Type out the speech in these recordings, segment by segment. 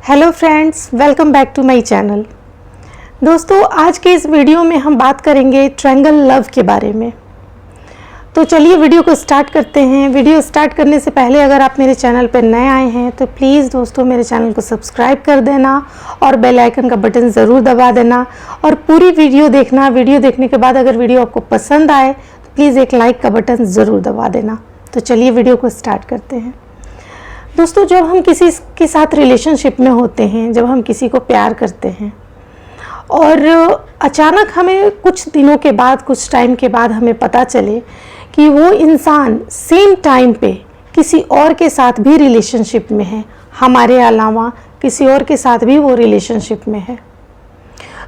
Hello friends, welcome back to my channel. दोस्तों, आज के इस वीडियो में हम बात करेंगे ट्रायंगल लव के बारे में। तो चलिए वीडियो को स्टार्ट करते हैं। वीडियो स्टार्ट करने से पहले अगर आप मेरे चैनल पर नए आए हैं तो प्लीज़ दोस्तों मेरे चैनल को सब्सक्राइब कर देना और बेल आइकन का बटन ज़रूर दबा देना और पूरी वीडियो देखना। वीडियो देखने के बाद अगर वीडियो आपको पसंद आए तो प्लीज़ एक लाइक का बटन ज़रूर दबा देना। तो चलिए वीडियो को स्टार्ट करते हैं। दोस्तों, जब हम किसी के साथ रिलेशनशिप में होते हैं, जब हम किसी को प्यार करते हैं और अचानक हमें कुछ दिनों के बाद, कुछ टाइम के बाद हमें पता चले कि वो इंसान सेम टाइम पे किसी और के साथ भी रिलेशनशिप में है, हमारे अलावा किसी और के साथ भी वो रिलेशनशिप में है,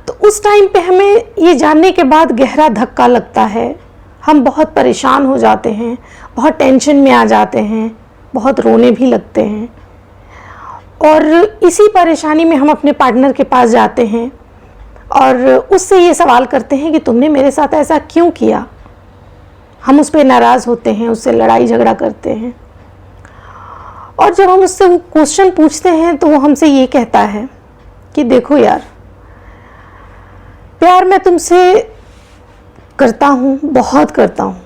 तो उस टाइम पे हमें ये जानने के बाद गहरा धक्का लगता है। हम बहुत परेशान हो जाते हैं, बहुत टेंशन में आ जाते हैं, बहुत रोने भी लगते हैं और इसी परेशानी में हम अपने पार्टनर के पास जाते हैं और उससे ये सवाल करते हैं कि तुमने मेरे साथ ऐसा क्यों किया। हम उस पर नाराज़ होते हैं, उससे लड़ाई झगड़ा करते हैं और जब हम उससे वो क्वेश्चन पूछते हैं तो वो हमसे ये कहता है कि देखो यार, प्यार मैं तुमसे करता हूँ, बहुत करता हूँ।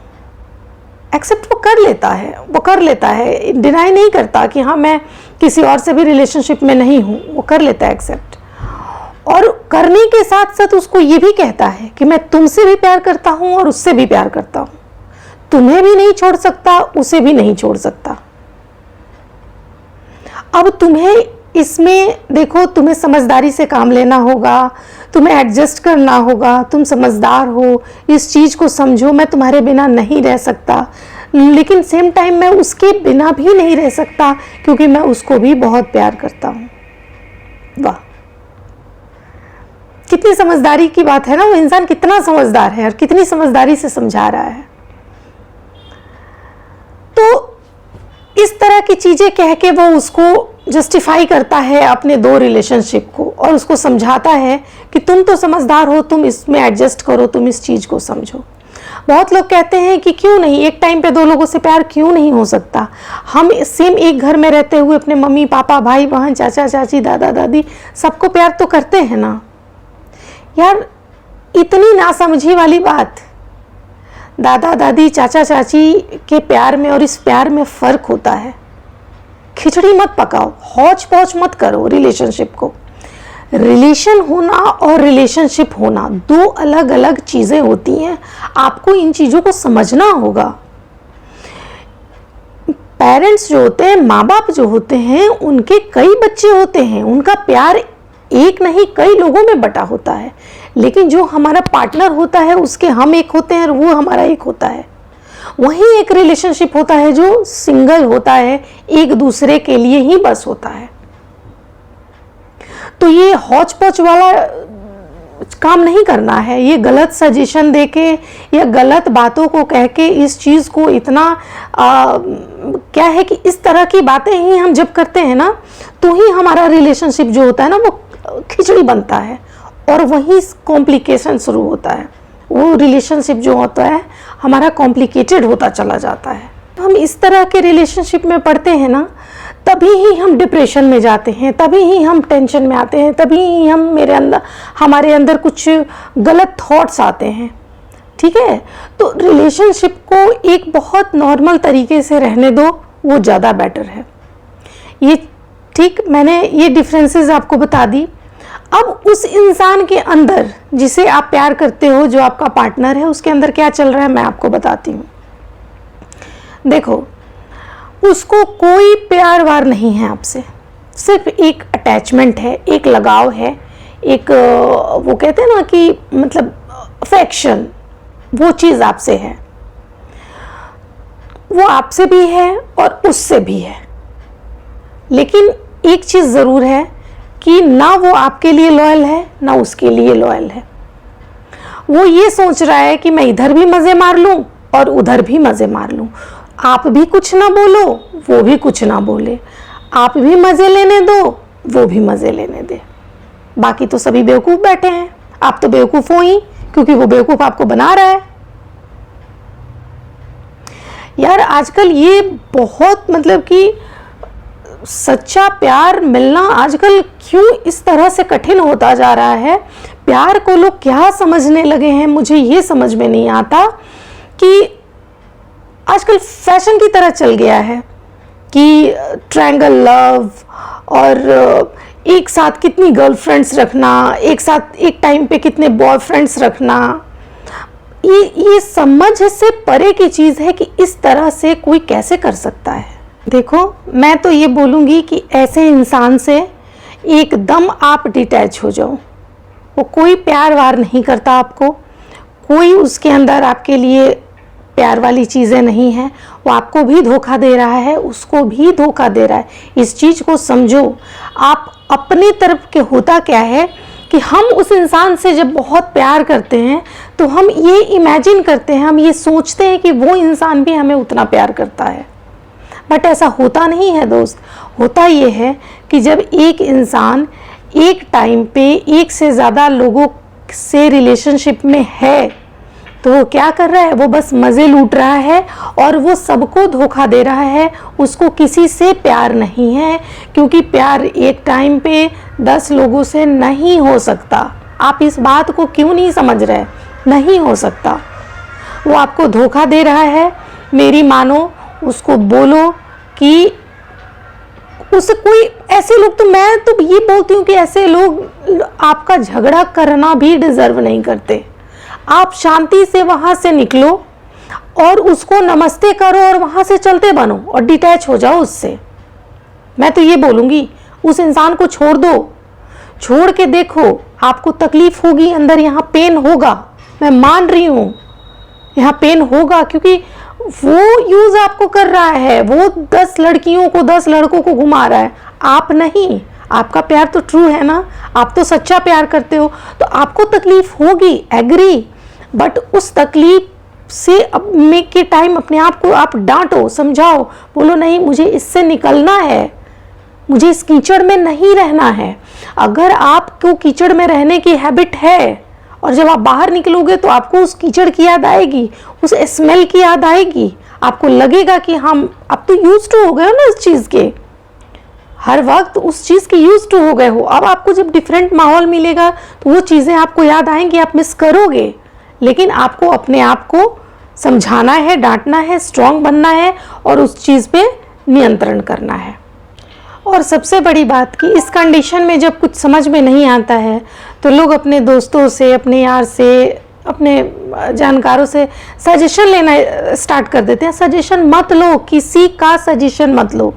एक्सेप्ट वो कर लेता है, डिनाई नहीं करता कि हाँ मैं किसी और से भी रिलेशनशिप में नहीं हूँ, वो कर लेता है एक्सेप्ट। और करने के साथ साथ उसको ये भी कहता है कि मैं तुमसे भी प्यार करता हूँ और उससे भी प्यार करता हूँ, तुम्हें भी नहीं छोड़ सकता, उसे भी नहीं छोड़ सकता। अब तुम्हें इसमें देखो, तुम्हें समझदारी से काम लेना होगा, तुम्हें एडजस्ट करना होगा, तुम समझदार हो, इस चीज़ को समझो। मैं तुम्हारे बिना नहीं रह सकता, लेकिन सेम टाइम मैं उसके बिना भी नहीं रह सकता क्योंकि मैं उसको भी बहुत प्यार करता हूँ। वाह, कितनी समझदारी की बात है ना। वो इंसान कितना समझदार है और कितनी समझदारी से समझा रहा है। तो इस तरह की चीज़ें कह के वो उसको जस्टिफाई करता है अपने दो रिलेशनशिप को और उसको समझाता है कि तुम तो समझदार हो, तुम इसमें एडजस्ट करो, तुम इस चीज़ को समझो। बहुत लोग कहते हैं कि क्यों नहीं, एक टाइम पे दो लोगों से प्यार क्यों नहीं हो सकता। हम सेम एक घर में रहते हुए अपने मम्मी पापा, भाई बहन, चाचा चाची, दादा दादी सबको प्यार तो करते हैं ना यार। इतनी नासमझी वाली बात। दादा दादी, चाचा चाची के प्यार में और इस प्यार में फ़र्क होता है। खिचड़ी मत पकाओ, हौच पौच मत करो रिलेशनशिप को। रिलेशन होना और रिलेशनशिप होना दो अलग अलग चीज़ें होती हैं। आपको इन चीज़ों को समझना होगा। पेरेंट्स जो होते हैं, माँ बाप जो होते हैं, उनके कई बच्चे होते हैं, उनका प्यार एक नहीं कई लोगों में बटा होता है। लेकिन जो हमारा पार्टनर होता है उसके हम एक होते हैं और वो हमारा एक होता है। वही एक रिलेशनशिप होता है जो सिंगल होता है, एक दूसरे के लिए ही बस होता है। तो ये हौच पौच वाला काम नहीं करना है। ये गलत सजेशन देके या गलत बातों को कह के इस चीज़ को इतना क्या है कि इस तरह की बातें ही हम जब करते हैं ना तो ही हमारा रिलेशनशिप जो होता है ना वो खिचड़ी बनता है और वहीं कॉम्प्लिकेशन शुरू होता है। वो रिलेशनशिप जो होता है हमारा कॉम्प्लिकेटेड होता चला जाता है। हम इस तरह के रिलेशनशिप में पड़ते हैं ना, तभी ही हम डिप्रेशन में जाते हैं, तभी ही हम टेंशन में आते हैं, तभी ही हमारे अंदर कुछ गलत थॉट्स आते हैं। ठीक है, तो रिलेशनशिप को एक बहुत नॉर्मल तरीके से रहने दो, वो ज़्यादा बेटर है। ये ठीक, मैंने ये डिफरेंसेस आपको बता दी। अब उस इंसान के अंदर जिसे आप प्यार करते हो, जो आपका पार्टनर है, उसके अंदर क्या चल रहा है मैं आपको बताती हूँ। देखो, उसको कोई प्यार वार नहीं है आपसे, सिर्फ एक अटैचमेंट है, एक लगाव है, एक वो कहते हैं ना कि मतलब अफेक्शन, वो चीज़ आपसे है। वो आपसे भी है और उससे भी है। लेकिन एक चीज़ ज़रूर है कि ना वो आपके लिए लॉयल है ना उसके लिए लॉयल है। वो ये सोच रहा है कि मैं इधर भी मज़े मार लूँ और उधर भी मज़े मार लूँ। आप भी कुछ ना बोलो, वो भी कुछ ना बोले। आप भी मज़े लेने दो, वो भी मज़े लेने दे। बाकी तो सभी बेवकूफ़ बैठे हैं। आप तो बेवकूफ़ हो ही, क्योंकि वो बेवकूफ़ आपको बना रहा है। यार आजकल ये बहुत मतलब कि सच्चा प्यार मिलना आजकल क्यों इस तरह से कठिन होता जा रहा है, प्यार को लोग क्या समझने लगे हैं, मुझे ये समझ में नहीं आता कि आजकल फैशन की तरह चल गया है कि ट्रायंगल लव और एक साथ कितनी गर्लफ्रेंड्स रखना, एक साथ एक टाइम पे कितने बॉयफ्रेंड्स रखना, ये समझ से परे की चीज़ है कि इस तरह से कोई कैसे कर सकता है। देखो, मैं तो ये बोलूँगी कि ऐसे इंसान से एकदम आप डिटैच हो जाओ। वो कोई प्यार वार नहीं करता आपको, कोई उसके अंदर आपके लिए प्यार वाली चीज़ें नहीं हैं। वो आपको भी धोखा दे रहा है, उसको भी धोखा दे रहा है। इस चीज़ को समझो। आप अपनी तरफ के होता क्या है कि हम उस इंसान से जब बहुत प्यार करते हैं तो हम ये इमेजिन करते हैं, हम ये सोचते हैं कि वो इंसान भी हमें उतना प्यार करता है। बट ऐसा होता नहीं है दोस्त। होता ये है कि जब एक इंसान एक टाइम पे एक से ज़्यादा लोगों से रिलेशनशिप में है तो वो क्या कर रहा है, वो बस मज़े लूट रहा है और वो सबको धोखा दे रहा है। उसको किसी से प्यार नहीं है, क्योंकि प्यार एक टाइम पे 10 लोगों से नहीं हो सकता। आप इस बात को क्यों नहीं समझ रहे? नहीं हो सकता। वो आपको धोखा दे रहा है। मेरी मानो, उसको बोलो कि उससे कोई ऐसे लोग, तो मैं तो ये बोलती हूँ कि ऐसे लोग आपका झगड़ा करना भी डिज़र्व नहीं करते। आप शांति से वहाँ से निकलो और उसको नमस्ते करो और वहाँ से चलते बनो और डिटैच हो जाओ उससे। मैं तो ये बोलूँगी, उस इंसान को छोड़ दो। छोड़ के देखो, आपको तकलीफ़ होगी, अंदर यहाँ पेन होगा, मैं मान रही हूँ, यहाँ पेन होगा, क्योंकि वो यूज़ आपको कर रहा है। वो 10 लड़कियों को 10 लड़कों को घुमा रहा है, आप नहीं। आपका प्यार तो ट्रू है ना, आप तो सच्चा प्यार करते हो, तो आपको तकलीफ़ होगी, एग्री। बट उस तकलीफ से अब में के टाइम अपने आप को आप डांटो, समझाओ, बोलो नहीं, मुझे इससे निकलना है, मुझे इस कीचड़ में नहीं रहना है। अगर आपको कीचड़ में रहने की हैबिट है और जब आप बाहर निकलोगे तो आपको उस कीचड़ की याद आएगी, उस स्मेल की याद आएगी। आपको लगेगा कि हम अब तो यूज टू हो गए हो ना इस चीज़ के, हर वक्त उस चीज़ के यूज टू हो गए हो। अब आपको जब डिफरेंट माहौल मिलेगा तो वो चीज़ें आपको याद आएंगी, आप मिस करोगे। लेकिन आपको अपने आप को समझाना है, डांटना है, स्ट्रांग बनना है और उस चीज़ पे नियंत्रण करना है। और सबसे बड़ी बात कि इस कंडीशन में जब कुछ समझ में नहीं आता है तो लोग अपने दोस्तों से, अपने यार से, अपने जानकारों से सजेशन लेना स्टार्ट कर देते हैं। सजेशन मत लो, किसी का सजेशन मत लो,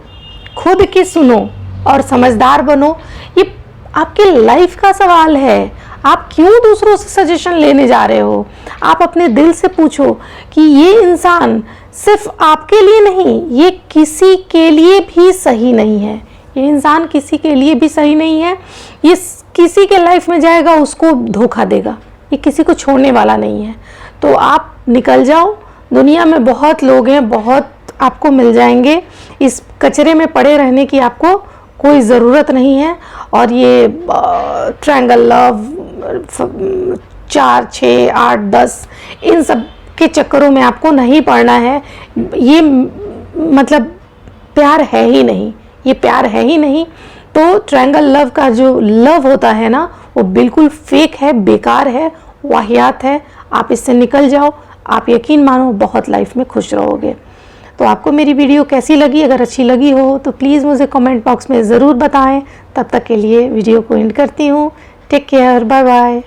खुद की सुनो और समझदार बनो। ये आपके लाइफ का सवाल है। आप क्यों दूसरों से सजेशन लेने जा रहे हो? आप अपने दिल से पूछो कि ये इंसान सिर्फ आपके लिए नहीं, ये किसी के लिए भी सही नहीं है। ये इंसान किसी के लिए भी सही नहीं है। ये किसी के लाइफ में जाएगा, उसको धोखा देगा। ये किसी को छोड़ने वाला नहीं है। तो आप निकल जाओ। दुनिया में बहुत लोग हैं, बहुत आपको मिल जाएंगे। इस कचरे में पड़े रहने की आपको कोई ज़रूरत नहीं है। और ये ट्रायंगल लव 4, 6, 8, 10 इन सब के चक्करों में आपको नहीं पड़ना है। ये मतलब प्यार है ही नहीं, ये प्यार है ही नहीं। तो ट्रायंगल लव का जो लव होता है ना, वो बिल्कुल फेक है, बेकार है, वाहियात है। आप इससे निकल जाओ, आप यकीन मानो बहुत लाइफ में खुश रहोगे। तो आपको मेरी वीडियो कैसी लगी? अगर अच्छी लगी हो तो प्लीज़ मुझे कमेंट बॉक्स में ज़रूर बताएं। तब तक के लिए वीडियो को एंड करती हूँ। Take care, bye bye.